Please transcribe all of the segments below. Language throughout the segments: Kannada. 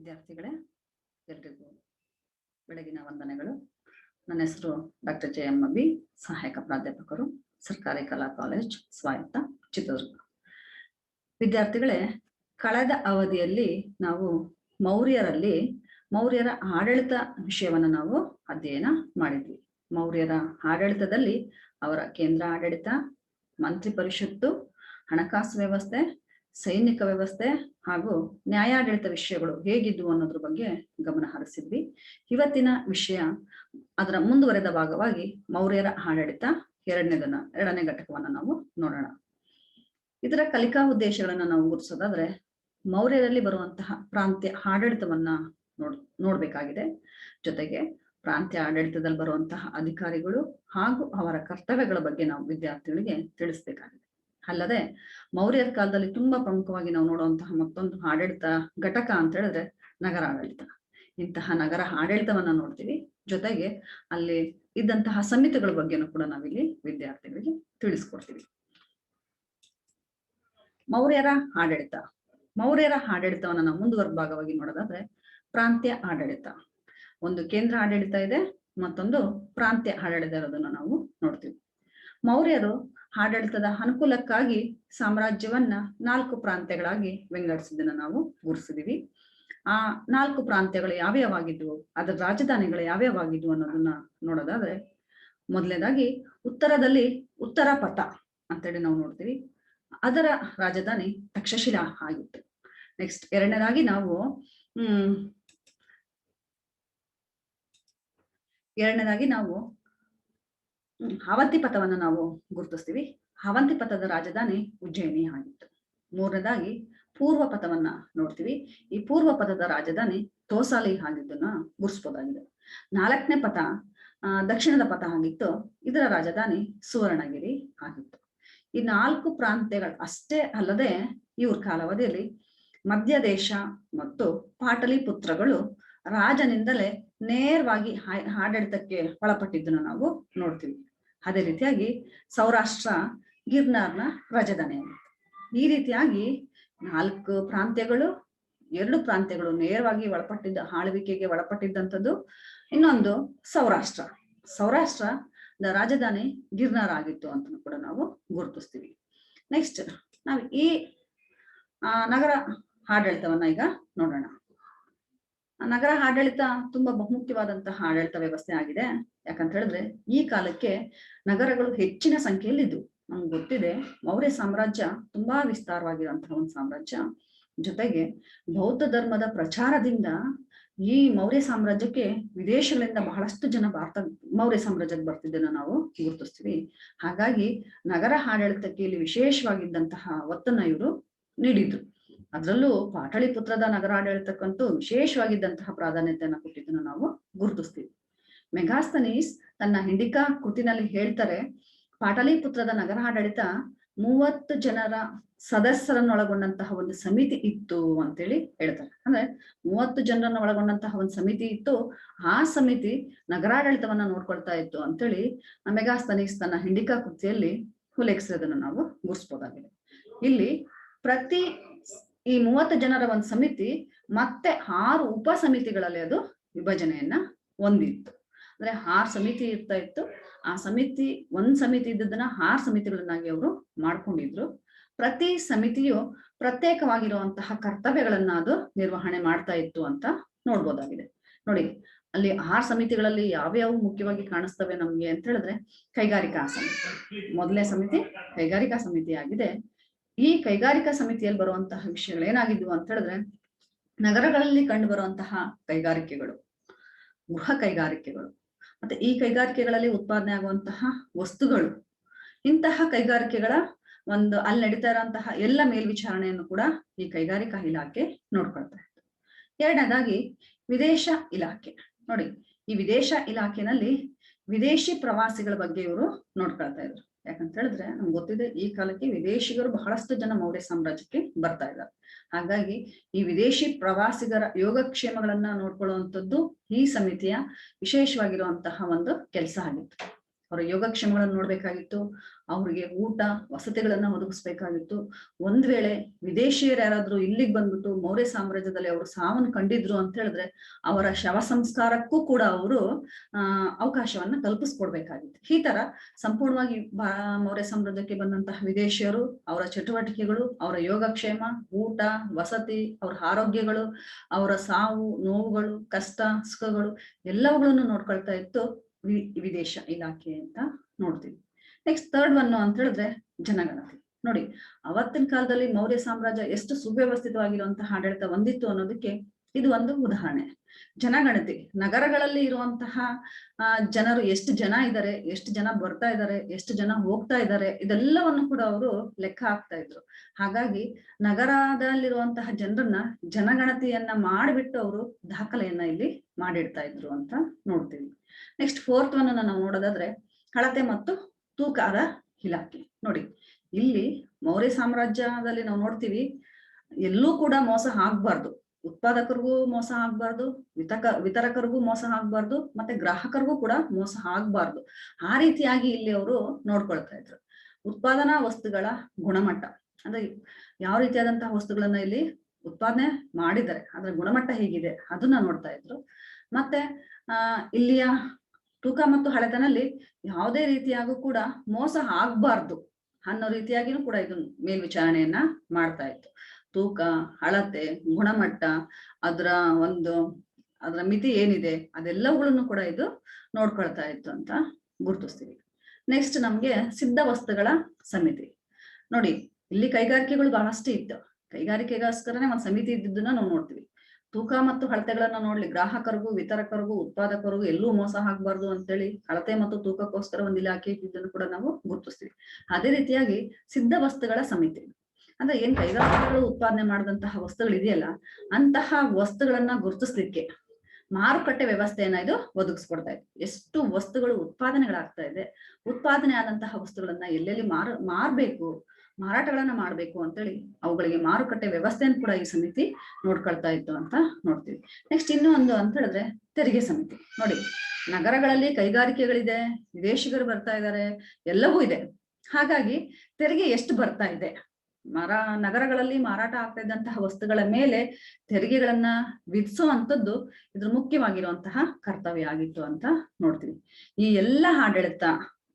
ವಿದ್ಯಾರ್ಥಿಗಳೇ, ಎಲ್ರಿಗೂ ಬೆಳಗಿನ ವಂದನೆಗಳು. ನನ್ನ ಹೆಸರು ಡಾಕ್ಟರ್ ಜಯಮ್ಮ ಬಿ, ಸಹಾಯಕ ಪ್ರಾಧ್ಯಾಪಕರು, ಸರ್ಕಾರಿ ಕಲಾ ಕಾಲೇಜ್, ಸ್ವಾಯತ್ತ, ಚಿತ್ರದುರ್ಗ. ವಿದ್ಯಾರ್ಥಿಗಳೇ, ಕಳೆದ ಅವಧಿಯಲ್ಲಿ ನಾವು ಮೌರ್ಯರ ಆಡಳಿತ ವಿಷಯವನ್ನು ನಾವು ಅಧ್ಯಯನ ಮಾಡಿದ್ವಿ. ಮೌರ್ಯರ ಆಡಳಿತದಲ್ಲಿ ಅವರ ಕೇಂದ್ರ ಆಡಳಿತ, ಮಂತ್ರಿ ಪರಿಷತ್ತು, ಹಣಕಾಸು ವ್ಯವಸ್ಥೆ, ಸೈನಿಕ ವ್ಯವಸ್ಥೆ ಹಾಗೂ ನ್ಯಾಯಾಡಳಿತ ವಿಷಯಗಳು ಹೇಗಿದ್ವು ಅನ್ನೋದ್ರ ಬಗ್ಗೆ ಗಮನ ಹರಿಸಿದ್ವಿ. ಇವತ್ತಿನ ವಿಷಯ ಅದರ ಮುಂದುವರೆದ ಭಾಗವಾಗಿ ಮೌರ್ಯರ ಆಡಳಿತ ಎರಡನೇ ಘಟಕವನ್ನ ನಾವು ನೋಡೋಣ. ಇದರ ಕಲಿಕಾ ಉದ್ದೇಶಗಳನ್ನ ನಾವು ಗುರುತಿಸೋದಾದ್ರೆ, ಮೌರ್ಯರಲ್ಲಿ ಬರುವಂತಹ ಪ್ರಾಂತ್ಯ ಆಡಳಿತವನ್ನ ನೋಡ್ಬೇಕಾಗಿದೆ. ಜೊತೆಗೆ ಪ್ರಾಂತ್ಯ ಆಡಳಿತದಲ್ಲಿ ಬರುವಂತಹ ಅಧಿಕಾರಿಗಳು ಹಾಗೂ ಅವರ ಕರ್ತವ್ಯಗಳ ಬಗ್ಗೆ ನಾವು ವಿದ್ಯಾರ್ಥಿಗಳಿಗೆ ತಿಳಿಸ್ಬೇಕಾಗಿದೆ. ಅಲ್ಲದೆ ಮೌರ್ಯರ ಕಾಲದಲ್ಲಿ ತುಂಬಾ ಪ್ರಮುಖವಾಗಿ ನಾವು ನೋಡುವಂತಹ ಮತ್ತೊಂದು ಆಡಳಿತ ಘಟಕ ಅಂತ ಹೇಳಿದ್ರೆ ನಗರ ಆಡಳಿತ. ಇಂತಹ ನಗರ ಆಡಳಿತವನ್ನ ನೋಡ್ತೀವಿ. ಜೊತೆಗೆ ಅಲ್ಲಿ ಇದ್ದಂತಹ ಸಮಿತಿಗಳ ಬಗ್ಗೆನೂ ಕೂಡ ನಾವಿಲ್ಲಿ ವಿದ್ಯಾರ್ಥಿಗಳಿಗೆ ತಿಳಿಸ್ಕೊಡ್ತೀವಿ. ಮೌರ್ಯರ ಆಡಳಿತವನ್ನ ನಾವು ಮುಂದುವರೆದ ಭಾಗವಾಗಿ ನೋಡೋದಾದ್ರೆ, ಪ್ರಾಂತ್ಯ ಆಡಳಿತ, ಒಂದು ಕೇಂದ್ರ ಆಡಳಿತ ಇದೆ, ಮತ್ತೊಂದು ಪ್ರಾಂತ್ಯ ಆಡಳಿತ ಇರೋದನ್ನ ನಾವು ನೋಡ್ತೀವಿ. ಮೌರ್ಯರು ಆಡಳಿತದ ಅನುಕೂಲಕ್ಕಾಗಿ ಸಾಮ್ರಾಜ್ಯವನ್ನ 4 ಪ್ರಾಂತ್ಯಗಳಾಗಿ ವಿಂಗಡಿಸಿದ್ದನ್ನ ನಾವು ಗುರುತಿಸಿದೀವಿ. ಆ 4 ಪ್ರಾಂತ್ಯಗಳು ಯಾವ್ಯಾವಾಗಿದ್ವು, ಅದರ ರಾಜಧಾನಿಗಳು ಯಾವ್ಯಾವಾಗಿದ್ವು ಅನ್ನೋದನ್ನ ನೋಡೋದಾದ್ರೆ, ಮೊದಲನೇದಾಗಿ ಉತ್ತರದಲ್ಲಿ ಉತ್ತರಪಥ ಅಂತೇಳಿ ನಾವು ನೋಡ್ತೀವಿ. ಅದರ ರಾಜಧಾನಿ ತಕ್ಷಶಿಲಾ ಆಗಿತ್ತು. ನೆಕ್ಸ್ಟ್ ಎರಡನೇದಾಗಿ ನಾವು ಅವಂತಿ ಪಥವನ್ನ ನಾವು ಗುರುತಿಸ್ತೀವಿ. ಅವಂತಿ ಪಥದ ರಾಜಧಾನಿ ಉಜ್ಜಯಿನಿ ಆಗಿತ್ತು. ಮೂರನೇದಾಗಿ ಪೂರ್ವ ಪಥವನ್ನ ನೋಡ್ತೀವಿ. ಈ ಪೂರ್ವ ಪಥದ ರಾಜಧಾನಿ ತೋಸಾಲಿ ಆಗಿದ್ದನ್ನ ಗುರುತಿಸಬಹುದಾಗಿದೆ. 4ನೇ ಪಥ ದಕ್ಷಿಣದ ಪಥ ಆಗಿತ್ತು. ಇದರ ರಾಜಧಾನಿ ಸುವರ್ಣಗಿರಿ ಆಗಿತ್ತು. ಈ 4 ಪ್ರಾಂತ್ಯಗಳು ಅಷ್ಟೇ ಅಲ್ಲದೆ ಇವ್ರ ಕಾಲಾವಧಿಯಲ್ಲಿ ಮಧ್ಯ ದೇಶ ಮತ್ತು ಪಾಟಲಿಪುತ್ರಗಳು ರಾಜನಿಂದಲೇ ನೇರವಾಗಿ ಆಡಳಿತಕ್ಕೆ ಒಳಪಟ್ಟಿದ್ದನ್ನು ನಾವು ನೋಡ್ತೀವಿ. ಅದೇ ರೀತಿಯಾಗಿ ಸೌರಾಷ್ಟ್ರ ಗಿರ್ನಾರ್ನ ರಾಜಧಾನಿ. ಈ ರೀತಿಯಾಗಿ 4 ಪ್ರಾಂತ್ಯಗಳು, 2 ಪ್ರಾಂತ್ಯಗಳು ನೇರವಾಗಿ ಆಳ್ವಿಕೆಗೆ ಒಳಪಟ್ಟಿದ್ದಂಥದ್ದು. ಇನ್ನೊಂದು ಸೌರಾಷ್ಟ್ರದ ರಾಜಧಾನಿ ಗಿರ್ನಾರ್ ಆಗಿತ್ತು ಅಂತ ಕೂಡ ನಾವು ಗುರುತಿಸ್ತೀವಿ. ನೆಕ್ಸ್ಟ್ ನಾವು ಈ ನಗರ ಆಡಳಿತವನ್ನ ಈಗ ನೋಡೋಣ. ನಗರ ಆಡಳಿತ ತುಂಬಾ ಬಹುಮುಖ್ಯವಾದಂತಹ ಆಡಳಿತ ವ್ಯವಸ್ಥೆ ಆಗಿದೆ. ಯಾಕಂತ ಹೇಳಿದ್ರೆ ಈ ಕಾಲಕ್ಕೆ ನಗರಗಳು ಹೆಚ್ಚಿನ ಸಂಖ್ಯೆಯಲ್ಲಿ ಇದ್ವು. ನಮ್ಗೆ ಗೊತ್ತಿದೆ, ಮೌರ್ಯ ಸಾಮ್ರಾಜ್ಯ ತುಂಬಾ ವಿಸ್ತಾರವಾಗಿರುವಂತಹ ಒಂದು ಸಾಮ್ರಾಜ್ಯ. ಜೊತೆಗೆ ಬೌದ್ಧ ಧರ್ಮದ ಪ್ರಚಾರದಿಂದ ಈ ಮೌರ್ಯ ಸಾಮ್ರಾಜ್ಯಕ್ಕೆ ವಿದೇಶಗಳಿಂದ ಬಹಳಷ್ಟು ಜನ ಮೌರ್ಯ ಸಾಮ್ರಾಜ್ಯಕ್ಕೆ ಬರ್ತಿದ್ದನ್ನು ನಾವು ಗುರುತಿಸ್ತೀವಿ. ಹಾಗಾಗಿ ನಗರ ಆಡಳಿತಕ್ಕೆ ಇಲ್ಲಿ ವಿಶೇಷವಾಗಿದ್ದಂತಹ ಒತ್ತನ್ನ ಇವರು ನೀಡಿದ್ರು. ಅದರಲ್ಲೂ ಪಾಟಲಿಪುತ್ರದ ನಗರ ಆಡಳಿತಕ್ಕಂತೂ ವಿಶೇಷವಾಗಿದ್ದಂತಹ ಪ್ರಾಧಾನ್ಯತೆಯನ್ನ ಕೊಟ್ಟಿದ್ದನ್ನು ನಾವು ಗುರುತಿಸ್ತೀವಿ. ಮೆಗಾಸ್ತನೀಸ್ ತನ್ನ ಹಿಂಡಿಕಾ ಕೃತಿನಲ್ಲಿ ಹೇಳ್ತಾರೆ, ಪಾಟಲಿಪುತ್ರದ ನಗರ ಆಡಳಿತ 30 ಜನರ ಸದಸ್ಯರನ್ನು ಒಳಗೊಂಡಂತಹ ಒಂದು ಸಮಿತಿ ಇತ್ತು ಅಂತೇಳಿ ಹೇಳ್ತಾರೆ. ಅಂದ್ರೆ 30 ಜನರನ್ನು ಒಳಗೊಂಡಂತಹ ಒಂದು ಸಮಿತಿ ಇತ್ತು. ಆ ಸಮಿತಿ ನಗರಾಡಳಿತವನ್ನ ನೋಡ್ಕೊಳ್ತಾ ಇತ್ತು ಅಂತೇಳಿ ಮೆಗಾಸ್ತನೀಸ್ ತನ್ನ ಹಿಂಡಿಕಾ ಕೃತಿಯಲ್ಲಿ ಉಲ್ಲೇಖಿಸಿರೋದನ್ನು ನಾವು ಗುರುತಿಸಬಹುದಾಗಿದೆ. ಇಲ್ಲಿ ಪ್ರತಿ ಈ 30 ಜನರ ಒಂದು ಸಮಿತಿ ಮತ್ತೆ 6 ಉಪ ಸಮಿತಿಗಳಲ್ಲಿ ಅದು ವಿಭಜನೆಯನ್ನ ಹೊಂದಿತ್ತು. ಅಂದ್ರೆ 6 ಸಮಿತಿ ಇರ್ತಾ ಇತ್ತು. ಆ ಒಂದ್ ಸಮಿತಿ ಇದ್ದದನ್ನ 6 ಸಮಿತಿಗಳನ್ನಾಗಿ ಅವರು ಮಾಡ್ಕೊಂಡಿದ್ರು. ಪ್ರತಿ ಸಮಿತಿಯು ಪ್ರತ್ಯೇಕವಾಗಿರುವಂತಹ ಕರ್ತವ್ಯಗಳನ್ನ ಅದು ನಿರ್ವಹಣೆ ಮಾಡ್ತಾ ಇತ್ತು ಅಂತ ನೋಡ್ಬೋದಾಗಿದೆ. ನೋಡಿ, ಅಲ್ಲಿ 6 ಸಮಿತಿಗಳಲ್ಲಿ ಯಾವ್ಯಾವ ಮುಖ್ಯವಾಗಿ ಕಾಣಿಸ್ತವೆ ನಮ್ಗೆ ಅಂತ ಹೇಳಿದ್ರೆ, ಕೈಗಾರಿಕಾ ಸಮಿತಿ ಮೊದಲನೇ ಸಮಿತಿ ಕೈಗಾರಿಕಾ ಸಮಿತಿ ಆಗಿದೆ. ಈ ಕೈಗಾರಿಕಾ ಸಮಿತಿಯಲ್ಲಿ ಬರುವಂತಹ ವಿಷಯಗಳು ಏನಾಗಿದ್ವು ಅಂತ ಹೇಳಿದ್ರೆ, ನಗರಗಳಲ್ಲಿ ಕಂಡು ಬರುವಂತಹ ಕೈಗಾರಿಕೆಗಳು, ಗೃಹ ಕೈಗಾರಿಕೆಗಳು, ಮತ್ತೆ ಈ ಕೈಗಾರಿಕೆಗಳಲ್ಲಿ ಉತ್ಪಾದನೆ ಆಗುವಂತಹ ವಸ್ತುಗಳು, ಇಂತಹ ಕೈಗಾರಿಕೆಗಳ ಅಲ್ಲಿ ನಡೀತಾ ಇರುವಂತಹ ಎಲ್ಲ ಮೇಲ್ವಿಚಾರಣೆಯನ್ನು ಕೂಡ ಈ ಕೈಗಾರಿಕಾ ಇಲಾಖೆ ನೋಡ್ಕೊಳ್ತಾ ಇತ್ತು. ಎರಡನೇದಾಗಿ ವಿದೇಶ ಇಲಾಖೆ. ನೋಡಿ, ಈ ವಿದೇಶ ಇಲಾಖೆನಲ್ಲಿ ವಿದೇಶಿ ಪ್ರವಾಸಿಗಳ ಬಗ್ಗೆ ಇವರು ನೋಡ್ಕೊಳ್ತಾ ಇದ್ರು. ಯಾಕಂತ ಹೇಳಿದ್ರೆ ನಮ್ಗೆ ಗೊತ್ತಿದೆ, ಈ ಕಾಲಕ್ಕೆ ವಿದೇಶಿಗರು ಬಹಳಷ್ಟು ಜನ ಮೌರ್ಯ ಸಾಮ್ರಾಜ್ಯಕ್ಕೆ ಬರ್ತಾ ಇದ್ದಾರೆ. ಹಾಗಾಗಿ ಈ ವಿದೇಶಿ ಪ್ರವಾಸಿಗರ ಯೋಗಕ್ಷೇಮಗಳನ್ನ ನೋಡ್ಕೊಳ್ಳುವಂಥದ್ದು ಈ ಸಮಿತಿಯ ವಿಶೇಷವಾಗಿರುವಂತಹ ಒಂದು ಕೆಲಸ ಆಗಿತ್ತು. ಅವರ ಯೋಗಕ್ಷೇಮಗಳನ್ನು ನೋಡ್ಬೇಕಾಗಿತ್ತು, ಅವ್ರಿಗೆ ಊಟ ವಸತಿಗಳನ್ನ ಒದಗಿಸ್ಬೇಕಾಗಿತ್ತು. ಒಂದ್ ವೇಳೆ ವಿದೇಶಿಯರು ಯಾರಾದ್ರೂ ಇಲ್ಲಿಗೆ ಬಂದ್ಬಿಟ್ಟು ಮೌರ್ಯ ಸಾಮ್ರಾಜ್ಯದಲ್ಲಿ ಅವರು ಸಾವನ್ನು ಕಂಡಿದ್ರು ಅಂತ ಹೇಳಿದ್ರೆ ಅವರ ಶವ ಸಂಸ್ಕಾರಕ್ಕೂ ಕೂಡ ಅವರು ಅವಕಾಶವನ್ನ ಕಲ್ಪಿಸ್ಕೊಡ್ಬೇಕಾಗಿತ್ತು. ಈ ತರ ಸಂಪೂರ್ಣವಾಗಿ ಮೌರ್ಯ ಸಾಮ್ರಾಜ್ಯಕ್ಕೆ ಬಂದಂತಹ ವಿದೇಶಿಯರು, ಅವರ ಚಟುವಟಿಕೆಗಳು, ಅವರ ಯೋಗಕ್ಷೇಮ, ಊಟ ವಸತಿ, ಅವರ ಆರೋಗ್ಯಗಳು, ಅವರ ಸಾವು ನೋವುಗಳು, ಕಷ್ಟ ಸುಖಗಳು ಎಲ್ಲವುಗಳನ್ನು ನೋಡ್ಕೊಳ್ತಾ ಇತ್ತು ವಿದೇಶ ಇಲಾಖೆ ಅಂತ ನೋಡ್ತೀವಿ. ನೆಕ್ಸ್ಟ್ ಥರ್ಡ್ ಒನ್ ಅಂತ ಹೇಳಿದ್ರೆ ಜನಗಣತಿ. ನೋಡಿ, ಅವತ್ತಿನ ಕಾಲದಲ್ಲಿ ಮೌರ್ಯ ಸಾಮ್ರಾಜ್ಯ ಎಷ್ಟು ಸುವ್ಯವಸ್ಥಿತವಾಗಿರುವಂತಹ ಆಡಳಿತ ಹೊಂದಿತ್ತು ಅನ್ನೋದಕ್ಕೆ ಇದು ಒಂದು ಉದಾಹರಣೆ. ಜನಗಣತಿ, ನಗರಗಳಲ್ಲಿ ಇರುವಂತಹ ಜನರು ಎಷ್ಟು ಜನ ಇದ್ದಾರೆ, ಎಷ್ಟು ಜನ ಬರ್ತಾ ಇದ್ದಾರೆ, ಎಷ್ಟು ಜನ ಹೋಗ್ತಾ ಇದ್ದಾರೆ, ಇದೆಲ್ಲವನ್ನು ಕೂಡ ಅವರು ಲೆಕ್ಕ ಹಾಕ್ತಾ ಇದ್ರು. ಹಾಗಾಗಿ ನಗರದಲ್ಲಿರುವಂತಹ ಜನರನ್ನ ಜನಗಣತಿಯನ್ನ ಮಾಡಿಬಿಟ್ಟು ಅವರು ದಾಖಲೆಯನ್ನ ಇಲ್ಲಿ ಮಾಡಿಡ್ತಾ ಇದ್ರು ಅಂತ ನೋಡ್ತೀವಿ. ನೆಕ್ಸ್ಟ್ ಫೋರ್ತ್ ಒನ್ ನಾವು ನೋಡೋದಾದ್ರೆ ಅಳತೆ ಮತ್ತು ತೂಕದ ಇಲಾಖೆ. ನೋಡಿ, ಇಲ್ಲಿ ಮೌರ್ಯ ಸಾಮ್ರಾಜ್ಯದಲ್ಲಿ ನಾವು ನೋಡ್ತೀವಿ ಎಲ್ಲೂ ಕೂಡ ಮೋಸ ಆಗ್ಬಾರ್ದು, ಉತ್ಪಾದಕರಿಗೂ ಮೋಸ ಆಗ್ಬಾರ್ದು, ವಿತರಕರಿಗೂ ಮೋಸ ಆಗ್ಬಾರ್ದು, ಮತ್ತೆ ಗ್ರಾಹಕರಿಗೂ ಕೂಡ ಮೋಸ ಆಗ್ಬಾರ್ದು. ಆ ರೀತಿಯಾಗಿ ಇಲ್ಲಿ ಅವರು ನೋಡ್ಕೊಳ್ತಾ ಇದ್ರು. ಉತ್ಪಾದನಾ ವಸ್ತುಗಳ ಗುಣಮಟ್ಟ ಅಂದ್ರೆ ಯಾವ ರೀತಿಯಾದಂತಹ ವಸ್ತುಗಳನ್ನ ಇಲ್ಲಿ ಉತ್ಪಾದನೆ ಮಾಡಿದ್ದಾರೆ, ಅದರ ಗುಣಮಟ್ಟ ಹೇಗಿದೆ ಅದನ್ನ ನೋಡ್ತಾ ಇದ್ರು. ಮತ್ತೆ ಇಲ್ಲಿಯ ತೂಕ ಮತ್ತು ಅಳತೆನಲ್ಲಿ ಯಾವುದೇ ರೀತಿಯಾಗೂ ಕೂಡ ಮೋಸ ಆಗ್ಬಾರ್ದು ಅನ್ನೋ ರೀತಿಯಾಗಿನೂ ಕೂಡ ಇದು ಮೇಲ್ವಿಚಾರಣೆಯನ್ನ ಮಾಡ್ತಾ ಇತ್ತು. ತೂಕ, ಅಳತೆ, ಗುಣಮಟ್ಟ, ಅದರ ಮಿತಿ ಏನಿದೆ ಅದೆಲ್ಲವುಗಳನ್ನು ಕೂಡ ಇದು ನೋಡ್ಕೊಳ್ತಾ ಇತ್ತು ಅಂತ ಗುರುತಿಸ್ತೀವಿ. ನೆಕ್ಸ್ಟ್ ನಮ್ಗೆ ಸಿದ್ಧ ವಸ್ತುಗಳ ಸಮಿತಿ. ನೋಡಿ, ಇಲ್ಲಿ ಕೈಗಾರಿಕೆಗಳು ಬಹಳಷ್ಟು ಇತ್ತು. ಕೈಗಾರಿಕೆಗೋಸ್ಕರನೇ ಒಂದು ಸಮಿತಿ ಇದ್ದಿದ್ದನ್ನ ನಾವು ನೋಡ್ತೀವಿ. ತೂಕ ಮತ್ತು ಅಳತೆಗಳನ್ನ ನೋಡ್ಲಿ, ಗ್ರಾಹಕರಿಗೂ ವಿತರಕರಿಗೂ ಉತ್ಪಾದಕರಿಗೂ ಎಲ್ಲೂ ಮೋಸ ಆಗ್ಬಾರ್ದು ಅಂತೇಳಿ ಅಳತೆ ಮತ್ತು ತೂಕಕ್ಕೋಸ್ಕರ ಒಂದು ಇಲಾಖೆ ಇದ್ದಿದ್ದನ್ನು ಕೂಡ ನಾವು ಗುರುತಿಸ್ತೀವಿ. ಅದೇ ರೀತಿಯಾಗಿ ಸಿದ್ಧ ವಸ್ತುಗಳ ಸಮಿತಿ ಅಂದ್ರೆ ಏನ್ ಕೈಗಾರಿಕೆಗಳು ಉತ್ಪಾದನೆ ಮಾಡಿದಂತಹ ವಸ್ತುಗಳು ಇದೆಯಲ್ಲ, ಅಂತಹ ವಸ್ತುಗಳನ್ನ ಗುರುತಿಸ್ಲಿಕ್ಕೆ ಮಾರುಕಟ್ಟೆ ವ್ಯವಸ್ಥೆಯನ್ನ ಇದು ಒದಗಿಸ್ಕೊಡ್ತಾ ಇದೆ. ಎಷ್ಟು ವಸ್ತುಗಳು ಉತ್ಪಾದನೆಗಳಾಗ್ತಾ ಇದೆ, ಉತ್ಪಾದನೆ ಆದಂತಹ ವಸ್ತುಗಳನ್ನ ಎಲ್ಲೆಲ್ಲಿ ಮಾರ್ಬೇಕು, ಮಾರಾಟಗಳನ್ನ ಮಾಡ್ಬೇಕು ಅಂತೇಳಿ ಅವುಗಳಿಗೆ ಮಾರುಕಟ್ಟೆ ವ್ಯವಸ್ಥೆಯನ್ನು ಕೂಡ ಈ ಸಮಿತಿ ನೋಡ್ಕೊಳ್ತಾ ಇತ್ತು ಅಂತ ನೋಡ್ತೀವಿ. ನೆಕ್ಸ್ಟ್ ಇನ್ನೂ ಒಂದು ಅಂತ ಹೇಳಿದ್ರೆ ತೆರಿಗೆ ಸಮಿತಿ. ನೋಡಿ, ನಗರಗಳಲ್ಲಿ ಕೈಗಾರಿಕೆಗಳಿದೆ, ವಿದೇಶಿಗರು ಬರ್ತಾ ಇದ್ದಾರೆ, ಎಲ್ಲವೂ ಇದೆ. ಹಾಗಾಗಿ ತೆರಿಗೆ ಎಷ್ಟು ಬರ್ತಾ ಇದೆ, ನಗರಗಳಲ್ಲಿ ಮಾರಾಟ ಆಗ್ತಾ ಇದ್ದಂತಹ ವಸ್ತುಗಳ ಮೇಲೆ ತೆರಿಗೆಗಳನ್ನ ವಿಧಿಸುವಂಥದ್ದು ಇದ್ರ ಮುಖ್ಯವಾಗಿರುವಂತಹ ಕರ್ತವ್ಯ ಆಗಿತ್ತು ಅಂತ ನೋಡ್ತೀವಿ. ಈ ಎಲ್ಲ ಆಡಳಿತ,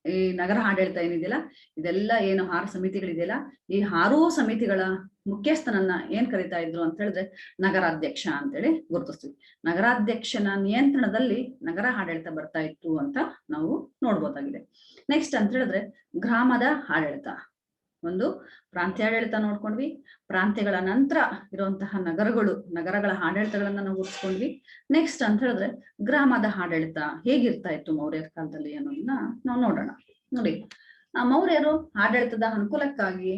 ಈ ನಗರ ಆಡಳಿತ ಏನಿದೆಯಲ್ಲ, ಇದೆಲ್ಲ ಏನು 6 ಸಮಿತಿಗಳಿದೆಯಲ್ಲ, ಈ 6 ಸಮಿತಿಗಳ ಮುಖ್ಯಸ್ಥನನ್ನ ಏನ್ ಕರಿತಾ ಇದ್ರು ಅಂತ ಹೇಳಿದ್ರೆ ನಗರಾಧ್ಯಕ್ಷ ಅಂತೇಳಿ ಗುರುತಿಸ್ತೀವಿ. ನಗರಾಧ್ಯಕ್ಷನ ನಿಯಂತ್ರಣದಲ್ಲಿ ನಗರ ಆಡಳಿತ ಬರ್ತಾ ಇತ್ತು ಅಂತ ನಾವು ನೋಡ್ಬೋದಾಗಿದೆ. ನೆಕ್ಸ್ಟ್ ಅಂತ ಹೇಳಿದ್ರೆ ಗ್ರಾಮದ ಆಡಳಿತ. ಒಂದು ಪ್ರಾಂತ್ಯಾಡಳಿತ ನೋಡ್ಕೊಂಡ್ವಿ, ಪ್ರಾಂತ್ಯಗಳ ನಂತರ ಇರುವಂತಹ ನಗರಗಳ ಆಡಳಿತಗಳನ್ನ ನಾವು ಗುರುತಿಸ್ಕೊಂಡ್ವಿ. ನೆಕ್ಸ್ಟ್ ಅಂತ ಹೇಳಿದ್ರೆ ಗ್ರಾಮದ ಆಡಳಿತ ಹೇಗಿರ್ತಾ ಇತ್ತು ಮೌರ್ಯರ ಕಾಲದಲ್ಲಿ ಅನ್ನೋದನ್ನ ನಾವು ನೋಡೋಣ. ನೋಡಿ, ಮೌರ್ಯರು ಆಡಳಿತದ ಅನುಕೂಲಕ್ಕಾಗಿ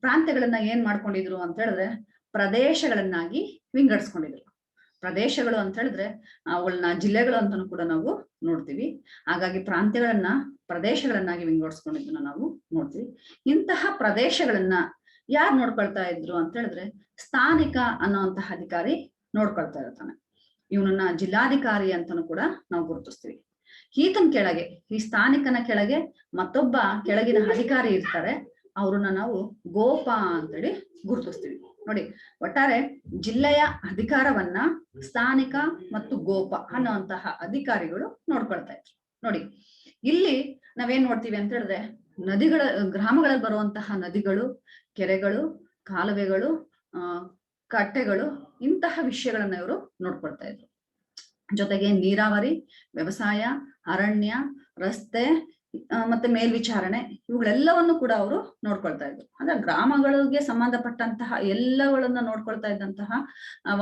ಪ್ರಾಂತ್ಯಗಳನ್ನ ಏನ್ ಮಾಡ್ಕೊಂಡಿದ್ರು ಅಂತ ಹೇಳಿದ್ರೆ ಪ್ರದೇಶಗಳನ್ನಾಗಿ ವಿಂಗಡಿಸ್ಕೊಂಡಿದ್ರು. ಪ್ರದೇಶಗಳು ಅಂತ ಹೇಳಿದ್ರೆ ಅವುಗಳನ್ನ ಜಿಲ್ಲೆಗಳು ಅಂತಾನು ಕೂಡ ನಾವು ನೋಡ್ತೀವಿ. ಹಾಗಾಗಿ ಪ್ರಾಂತ್ಯಗಳನ್ನ ಪ್ರದೇಶಗಳನ್ನಾಗಿ ವಿಂಗಡಿಸ್ಕೊಂಡಿದ್ದನ್ನ ನಾವು ನೋಡ್ತೀವಿ. ಇಂತಹ ಪ್ರದೇಶಗಳನ್ನ ಯಾರು ನೋಡ್ಕೊಳ್ತಾ ಇದ್ರು ಅಂತ ಹೇಳಿದ್ರೆ ಸ್ಥಾನಿಕ ಅನ್ನುವಂತಹ ಅಧಿಕಾರಿ ನೋಡ್ಕೊಳ್ತಾ ಇರ್ತಾನೆ. ಇವನನ್ನ ಜಿಲ್ಲಾಧಿಕಾರಿ ಅಂತಾನು ಕೂಡ ನಾವು ಗುರುತಿಸ್ತೀವಿ. ಈತನ ಕೆಳಗೆ, ಈ ಸ್ಥಾನಿಕನ ಕೆಳಗೆ ಮತ್ತೊಬ್ಬ ಕೆಳಗಿನ ಅಧಿಕಾರಿ ಇರ್ತಾರೆ, ಅವ್ರನ್ನ ನಾವು ಗೋಪ ಅಂತೇಳಿ ಗುರುತಿಸ್ತೀವಿ. ನೋಡಿ, ಒಟ್ಟಾರೆ ಜಿಲ್ಲೆಯ ಅಧಿಕಾರವನ್ನ ಸ್ಥಾನಿಕ ಮತ್ತು ಗೋಪ ಅನ್ನುವಂತಹ ಅಧಿಕಾರಿಗಳು ನೋಡ್ಕೊಳ್ತಾ ಇದ್ರು. ನೋಡಿ, ಇಲ್ಲಿ ನಾವೇನ್ ನೋಡ್ತೀವಿ ಅಂತ ಹೇಳಿದ್ರೆ ಗ್ರಾಮಗಳಲ್ಲಿ ಬರುವಂತಹ ನದಿಗಳು, ಕೆರೆಗಳು, ಕಾಲುವೆಗಳು, ಕಟ್ಟೆಗಳು, ಇಂತಹ ವಿಷಯಗಳನ್ನ ಇವರು ನೋಡ್ಕೊಳ್ತಾ ಇದ್ರು. ಜೊತೆಗೆ ನೀರಾವರಿ, ವ್ಯವಸಾಯ, ಅರಣ್ಯ, ರಸ್ತೆ ಮತ್ತೆ ಮೇಲ್ವಿಚಾರಣೆ, ಇವುಗಳೆಲ್ಲವನ್ನು ಕೂಡ ಅವರು ನೋಡ್ಕೊಳ್ತಾ ಇದ್ರು. ಅಂದ್ರೆ ಗ್ರಾಮಗಳಿಗೆ ಸಂಬಂಧಪಟ್ಟಂತಹ ಎಲ್ಲಗಳನ್ನ ನೋಡ್ಕೊಳ್ತಾ ಇದ್ದಂತಹ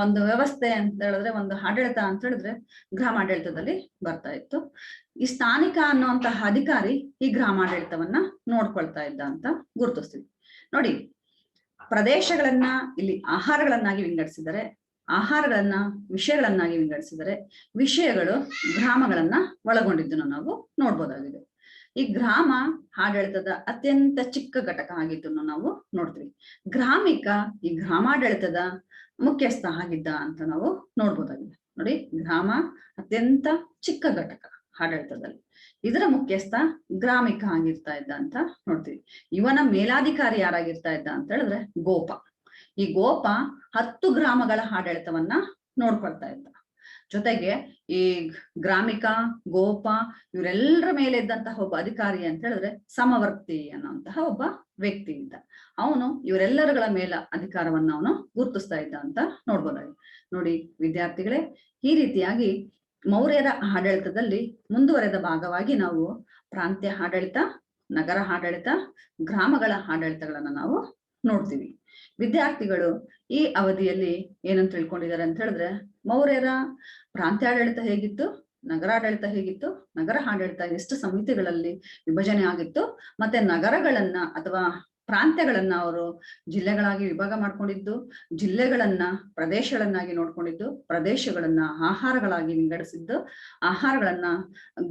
ಒಂದು ವ್ಯವಸ್ಥೆ ಅಂತ ಹೇಳಿದ್ರೆ, ಒಂದು ಆಡಳಿತ ಅಂತ ಹೇಳಿದ್ರೆ ಗ್ರಾಮಾಡಳಿತದಲ್ಲಿ ಬರ್ತಾ ಇತ್ತು. ಈ ಸ್ಥಾನಿಕ ಅನ್ನುವಂತಹ ಅಧಿಕಾರಿ ಈ ಗ್ರಾಮಾಡಳಿತವನ್ನ ನೋಡ್ಕೊಳ್ತಾ ಇದ್ದ ಅಂತ ಗುರುತಿಸ್ತೀವಿ. ನೋಡಿ, ಪ್ರದೇಶಗಳನ್ನ ಇಲ್ಲಿ ಆಹಾರಗಳನ್ನಾಗಿ ವಿಂಗಡಿಸಿದರೆ, ಆಹಾರಗಳನ್ನ ವಿಷಯಗಳನ್ನಾಗಿ ವಿಂಗಡಿಸಿದರೆ, ವಿಷಯಗಳು ಗ್ರಾಮಗಳನ್ನ ಒಳಗೊಂಡಿದ್ದನ್ನು ನಾವು ನೋಡ್ಬೋದಾಗಿದೆ. ಈ ಗ್ರಾಮ ಆಡಳಿತದ ಅತ್ಯಂತ ಚಿಕ್ಕ ಘಟಕ ಆಗಿದ್ದನ್ನು ನಾವು ನೋಡ್ತೀವಿ. ಗ್ರಾಮಿಕ ಈ ಗ್ರಾಮಾಡಳಿತದ ಮುಖ್ಯಸ್ಥ ಆಗಿದ್ದ ಅಂತ ನಾವು ನೋಡ್ಬೋದಾಗಿದೆ. ನೋಡಿ, ಗ್ರಾಮ ಅತ್ಯಂತ ಚಿಕ್ಕ ಘಟಕ, ಆಡಳಿತದಲ್ಲಿ. ಇದರ ಮುಖ್ಯಸ್ಥ ಗ್ರಾಮಿಕ ಆಗಿರ್ತಾ ಇದ್ದ ಅಂತ ನೋಡ್ತೀವಿ. ಇವನ ಮೇಲಾಧಿಕಾರಿ ಯಾರಾಗಿರ್ತಾ ಇದ್ದ ಅಂತ ಹೇಳಿದ್ರೆ ಗೋಪ. ಈ ಗೋಪ 10 ಗ್ರಾಮಗಳ ಆಡಳಿತವನ್ನ ನೋಡ್ಕೊಳ್ತಾ ಇದ್ದ. ಜೊತೆಗೆ ಈ ಗ್ರಾಮಿಕ, ಗೋಪ ಇವರೆಲ್ಲರ ಮೇಲೆ ಇದ್ದಂತಹ ಒಬ್ಬ ಅಧಿಕಾರಿ ಅಂತ ಹೇಳಿದ್ರೆ ಸಮವರ್ತಿ ಅನ್ನುವಂತಹ ಒಬ್ಬ ವ್ಯಕ್ತಿ ಇದ್ದ. ಅವನು ಇವರೆಲ್ಲರಗಳ ಮೇಲ ಅಧಿಕಾರವನ್ನ ಅವನು ಗುರುತಿಸ್ತಾ ಇದ್ದ ಅಂತ ನೋಡ್ಬೋದಾಗಿ. ನೋಡಿ ವಿದ್ಯಾರ್ಥಿಗಳೇ, ಈ ರೀತಿಯಾಗಿ ಮೌರ್ಯರ ಆಡಳಿತದಲ್ಲಿ ಮುಂದುವರೆದ ಭಾಗವಾಗಿ ನಾವು ಪ್ರಾಂತ್ಯ ಆಡಳಿತ, ನಗರ ಆಡಳಿತ, ಗ್ರಾಮಗಳ ಆಡಳಿತಗಳನ್ನ ನಾವು ನೋಡ್ತೀವಿ. ವಿದ್ಯಾರ್ಥಿಗಳು ಈ ಅವಧಿಯಲ್ಲಿ ಏನಂತ ತಿಳ್ಕೊಂಡಿದ್ದಾರೆ ಅಂತ ಹೇಳಿದ್ರೆ, ಮೌರ್ಯರ ಪ್ರಾಂತ್ಯಾಡಳಿತ ಹೇಗಿತ್ತು, ನಗರಾಡಳಿತ ಹೇಗಿತ್ತು, ನಗರ ಆಡಳಿತ ಎಷ್ಟು ಸಮಿತಿಗಳಲ್ಲಿ ವಿಭಜನೆ ಆಗಿತ್ತು, ಮತ್ತೆ ನಗರಗಳನ್ನ ಅಥವಾ ಪ್ರಾಂತ್ಯಗಳನ್ನ ಅವರು ಜಿಲ್ಲೆಗಳಾಗಿ ವಿಭಾಗ ಮಾಡ್ಕೊಂಡಿದ್ದು, ಜಿಲ್ಲೆಗಳನ್ನ ಪ್ರದೇಶಗಳನ್ನಾಗಿ ನೋಡ್ಕೊಂಡಿದ್ದು, ಪ್ರದೇಶಗಳನ್ನ ಆಹಾರಗಳಾಗಿ ವಿಂಗಡಿಸಿದ್ದು, ಆಹಾರಗಳನ್ನ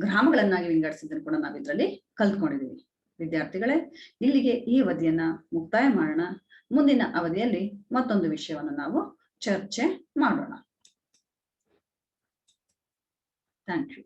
ಗ್ರಾಮಗಳನ್ನಾಗಿ ವಿಂಗಡಿಸಿದ್ದನ್ನು ಕೂಡ ನಾವು ಇದರಲ್ಲಿ ಕಲ್ತ್ಕೊಂಡಿದ್ದೀವಿ. ವಿದ್ಯಾರ್ಥಿಗಳೇ, ಇಲ್ಲಿಗೆ ಈ ಅವಧಿಯನ್ನ ಮುಕ್ತಾಯ ಮಾಡೋಣ. ಮುಂದಿನ ಅವಧಿಯಲ್ಲಿ ಮತ್ತೊಂದು ವಿಷಯವನ್ನು ನಾವು ಚರ್ಚೆ ಮಾಡೋಣ. Thank you.